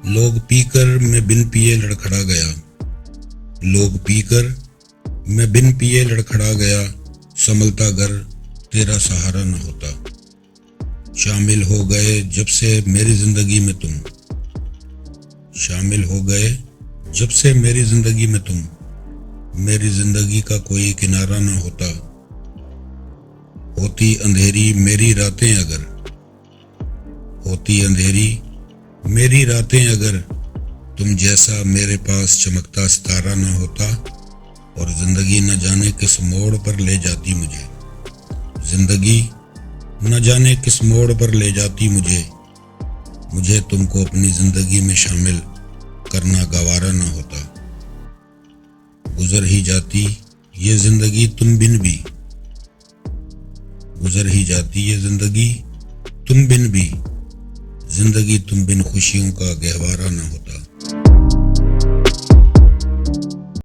लोग पीकर मैं बिन पिए लड़खड़ा गया। लोग पीकर मैं बिन पिए लड़खड़ा गया। संभलता घर तेरा सहारा न होता। शामिल हो गए जब से मेरी जिंदगी में तुम। शामिल हो गए जब से मेरी जिंदगी में तुम। मेरी जिंदगी का कोई किनारा न होता। होती अंधेरी मेरी रातें अगर। होती अंधेरी मेरी रातें अगर तुम जैसा मेरे पास चमकता सितारा न होता। और जिंदगी न जाने किस मोड़ पर ले जाती मुझे। जिंदगी न जाने किस मोड़ पर ले जाती मुझे। मुझे तुमको अपनी जिंदगी में शामिल करना गवारा न होता। गुजर ही जाती ये जिंदगी तुम बिन भी। गुजर ही जाती ये जिंदगी तुम बिन भी। जिंदगी तुम बिन खुशियों का गहवारा न होता।